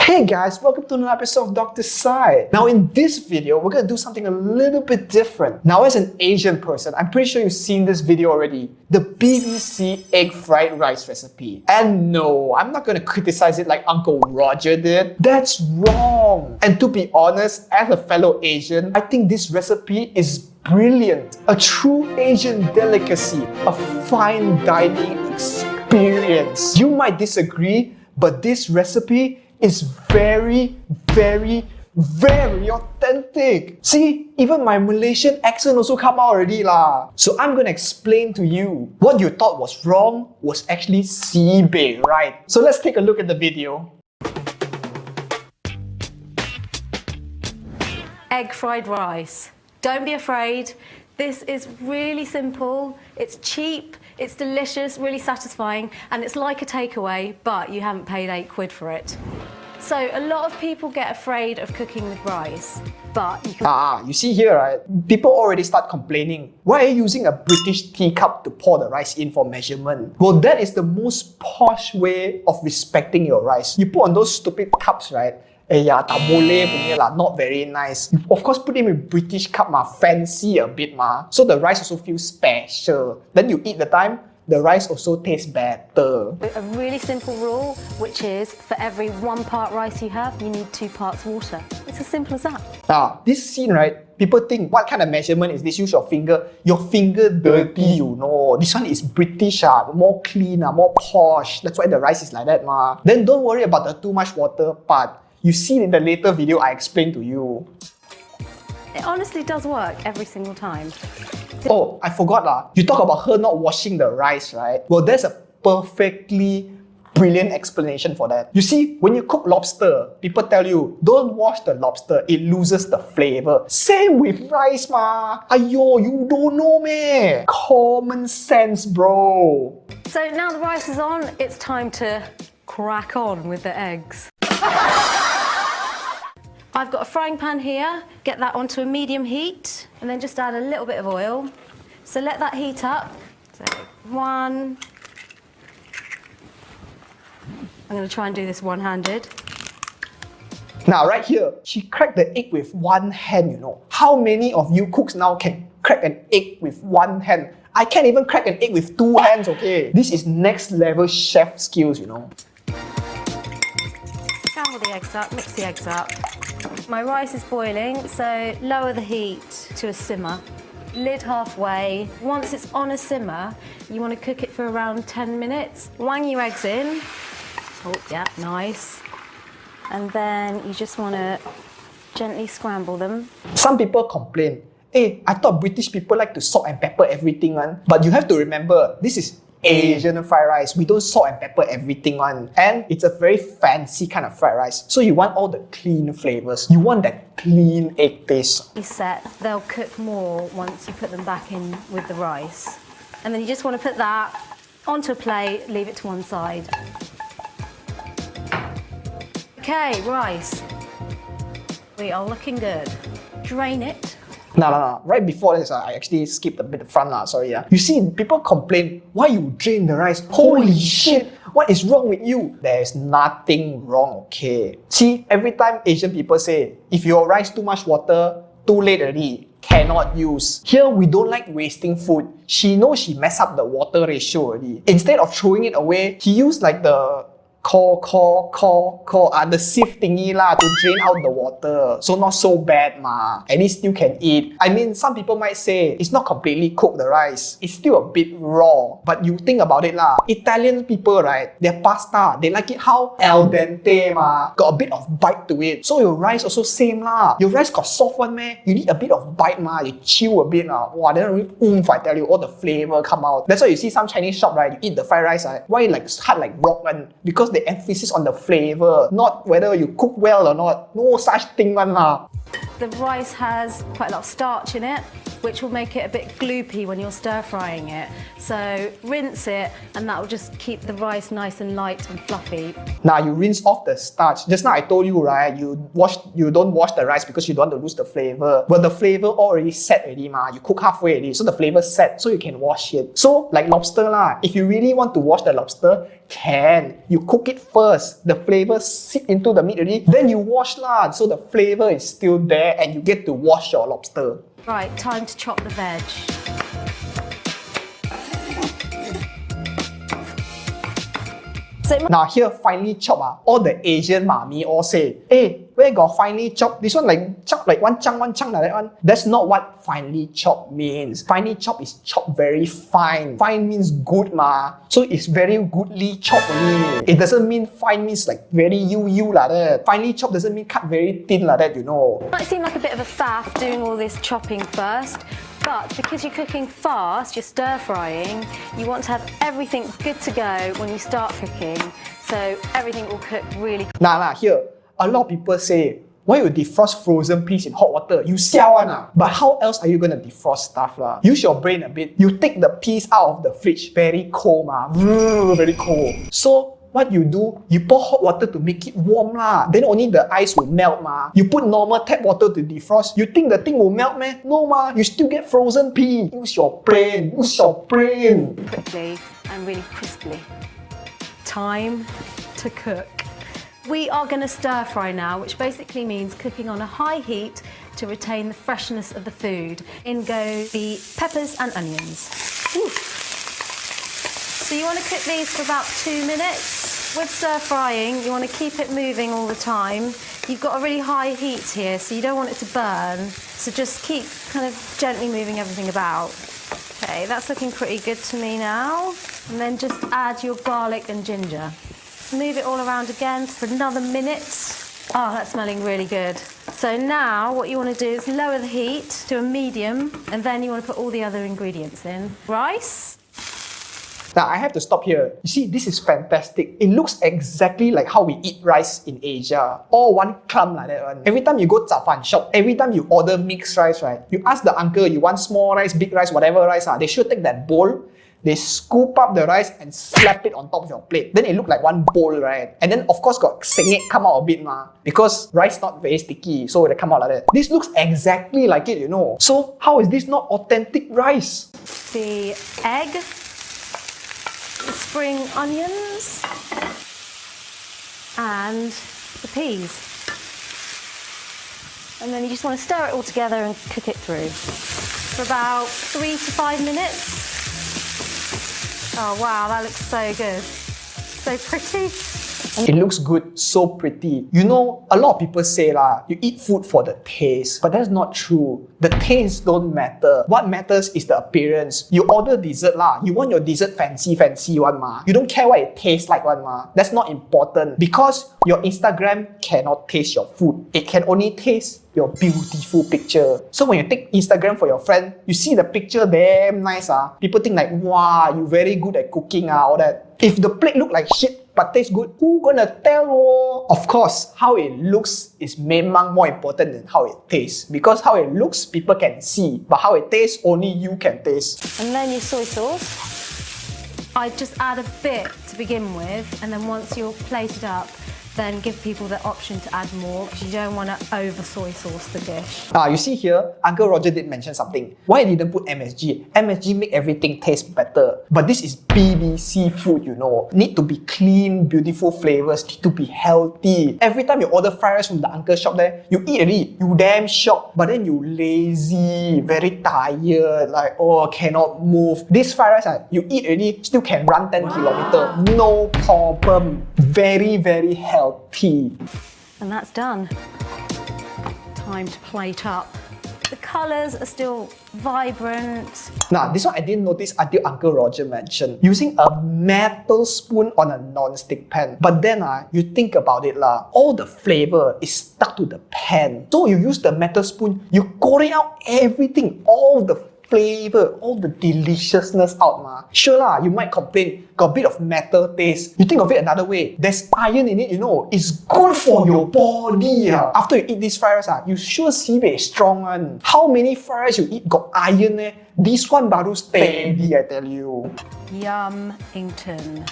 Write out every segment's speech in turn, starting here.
Hey guys, welcome to another episode of Dr. Sai. Now in this video, we're going to do something a little bit different. Now as an Asian person, I'm pretty sure you've seen this video already. The BBC egg fried rice recipe. And no, I'm not going to criticize it like Uncle Roger did. That's wrong. And to be honest, as a fellow Asian, I think this recipe is brilliant. A true Asian delicacy. A fine dining experience. You might disagree, but this recipe is very authentic. See, even my Malaysian accent also come out already lah. So I'm gonna explain to you what you thought was wrong was actually SIBEH right. So let's take a look at the video. Egg fried rice. Don't be afraid. This is really simple, it's cheap, it's delicious, really satisfying, and it's like a takeaway, but you haven't paid £8 for it. So a lot of people get afraid of cooking with rice, but you can... You see here, right? People already start complaining. Why are you using a British teacup to pour the rice in for measurement? Well, that is the most posh way of respecting your rice. You put on those stupid cups, right? Tak boleh punya lah, not very nice. You of course put it in British cup fancy a bit so the rice also feels special. Then you eat the time, the rice also tastes better. A really simple rule, which is for every 1 part rice you have, you need 2 parts water. It's as simple as that. This scene, right? People think, what kind of measurement is this? Use your finger. Your finger dirty, you know. This one is British, more clean, more posh. That's why the rice is like that. Then don't worry about the too much water part. You see in the later video I explained to you. It honestly does work every single time. Oh, I forgot You talk about her not washing the rice, right? Well, there's a perfectly brilliant explanation for that. You see, when you cook lobster, people tell you, don't wash the lobster, it loses the flavor. Same with rice, Ayo, you don't know me. Common sense, bro. So now the rice is on, it's time to crack on with the eggs. I've got a frying pan here, get that onto a medium heat, and then just add a little bit of oil. So let that heat up. So 1. I'm going to try and do this one-handed. Now right here, she cracked the egg with 1 hand, you know. How many of you cooks now can crack an egg with 1 hand? I can't even crack an egg with 2 hands, okay? This is next level chef skills, you know. Scramble the eggs up, mix the eggs up. My rice is boiling, so lower the heat to a simmer. Lid halfway. Once it's on a simmer, you want to cook it for around 10 minutes. Wang your eggs in. Oh, yeah, nice. And then you just want to gently scramble them. Some people complain, hey, I thought British people like to salt and pepper everything, but you have to remember, this is Asian fried rice. We don't salt and pepper everything and it's a very fancy kind of fried rice. So you want all the clean flavors. You want that clean egg taste. Set. They'll cook more once you put them back in with the rice. And then you just want to put that onto a plate, leave it to one side. Okay, rice. We are looking good. Drain it. No. Right before this, I actually skipped a bit of front. Sorry. You see, people complain, why you drain the rice? Holy shit, what is wrong with you? There's nothing wrong, okay? See, every time Asian people say, if your rice too much water, too late already, cannot use. Here, we don't like wasting food. She knows she messed up the water ratio already. Instead of throwing it away, he used like the the sieve thingy to drain out the water. So not so bad At least still can eat. I mean, some people might say it's not completely cooked, the rice. It's still a bit raw. But you think about it Italian people, right? Their pasta, they like it how al dente got a bit of bite to it. So your rice also same Your rice got soft one You need a bit of bite You chew a bit Wow, then really oomph, I tell you, all the flavor come out. That's why you see some Chinese shop, right? You eat the fried rice, why like hard like rock because the emphasis on the flavor, not whether you cook well or not. No such thing The rice has quite a lot of starch in it, which will make it a bit gloopy when you're stir frying it. So rinse it, and that will just keep the rice nice and light and fluffy. Now you rinse off the starch. Just now I told you, right, you don't wash the rice because you don't want to lose the flavor. But the flavor already set already ma. You cook halfway already, so the flavor set, so you can wash it. So like lobster lah, if you really want to wash the lobster, you cook it first. The flavor seep into the meat already, then you wash lah, so the flavor is still there and you get to wash your lobster. Right, time to chop the veg. Now here, finely chop, all the Asian mummy all say, hey, where got finely chop? This one like chop like one chunk like that one. That's not what finely chop means. Finely chop is chop very fine. Fine means good ma. So it's very goodly chopped only. It doesn't mean fine means like very you like that. Finely chop doesn't mean cut very thin like that, you know. It might seem like a bit of a faff doing all this chopping first, but because you're cooking fast, you're stir frying, you want to have everything good to go when you start cooking, so everything will cook really quick. Nah, here, a lot of people say, why you defrost frozen peas in hot water? You siao one. But how else are you gonna defrost stuff lah? Use your brain a bit. You take the peas out of the fridge, very cold ma, very cold. So what you do, you pour hot water to make it warm lah. Then only the ice will melt ma. You put normal tap water to defrost. You think the thing will melt meh? No ma. You still get frozen pea. Use your brain. Use your brain. Quickly and really crisply. Time to cook. We are going to stir fry now, which basically means cooking on a high heat to retain the freshness of the food. In go the peppers and onions. Ooh. So you want to cook these for about 2 minutes. With stir frying, you want to keep it moving all the time. You've got a really high heat here, so you don't want it to burn. So just keep kind of gently moving everything about. Okay, that's looking pretty good to me now. And then just add your garlic and ginger. Move it all around again for another minute. Oh, that's smelling really good. So now what you want to do is lower the heat to a medium, and then you want to put all the other ingredients in. Rice. Now I have to stop here. You see, this is fantastic. It looks exactly like how we eat rice in Asia. All one clump like that one. Every time you go zafan shop, every time you order mixed rice, right? You ask the uncle, you want small rice, big rice, whatever rice, they should take that bowl. They scoop up the rice and slap it on top of your plate. Then it look like one bowl, right? And then of course got sengek come out a bit ma. Because rice not very sticky, so they come out like that. This looks exactly like it, you know. So how is this not authentic rice? The egg, the spring onions, and the peas. And then you just want to stir it all together and cook it through for about 3 to 5 minutes. Oh wow, that looks so good. So pretty. It looks good, so pretty. You know, a lot of people say lah, you eat food for the taste, but that's not true. The taste don't matter. What matters is the appearance. You order dessert lah, you want your dessert fancy one ma. You don't care what it tastes like one ma. That's not important because your Instagram cannot taste your food. It can only taste your beautiful picture. So when you take Instagram for your friend, you see the picture damn nice people think like, wow, you very good at cooking all that. If the plate look like shit but tastes good, who gonna tell? Of course, how it looks is memang more important than how it tastes. Because how it looks, people can see. But how it tastes, only you can taste. And then your soy sauce. I just add a bit to begin with, and then once you're plated up, then give people the option to add more because you don't want to over soy sauce the dish. You see here, Uncle Roger did mention something. Why didn't put MSG? MSG make everything taste better. But this is BBC food, you know. Need to be clean, beautiful flavors, need to be healthy. Every time you order fried rice from the uncle shop there, you eat already, you damn shocked. But then you lazy, very tired, like, oh, cannot move. This fried rice, you eat already, still can run 10 kilometers. No problem. Very, very healthy. And that's done. Time to plate up. The colours are still vibrant. Now, this one I didn't notice until Uncle Roger mentioned. Using a metal spoon on a non-stick pan. But then, you think about it lah, all the flavour is stuck to the pan. So you use the metal spoon, you pour out everything, all the flavor, all the deliciousness out ma. Sure lah, you might complain, got a bit of metal taste. You think of it another way, there's iron in it, you know, it's good for your body. After you eat this fried rice, you sure SIBEH strong one. How many fried rice you eat got iron eh? This one baru steady, I tell you. Yum-ington.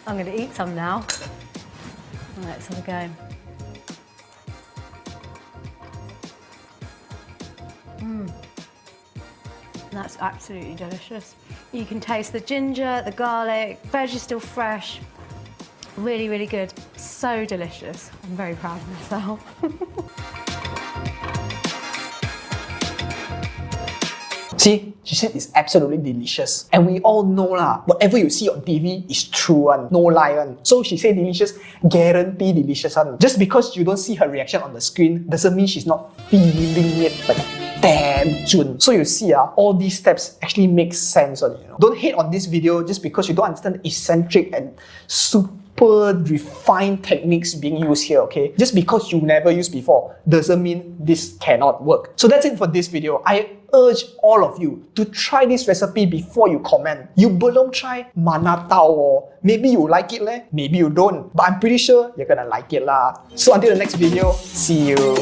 I'm gonna eat some now. Let's have a go. That's absolutely delicious. You can taste the ginger, the garlic, veg is still fresh. Really, really good. So delicious. I'm very proud of myself. See, she said it's absolutely delicious. And we all know lah, whatever you see on TV is true one, no lie one. So she said delicious, guarantee delicious one. Just because you don't see her reaction on the screen doesn't mean she's not feeling it, but damn Jun. So you see, all these steps actually make sense on you know. Don't hate on this video just because you don't understand the eccentric and super refined techniques being used here, okay? Just because you never used before doesn't mean this cannot work. So that's it for this video. I urge all of you to try this recipe before you comment. You belum try, mana tahu. Maybe you like it leh, maybe you don't. But I'm pretty sure you're gonna like it lah. So until the next video, see you.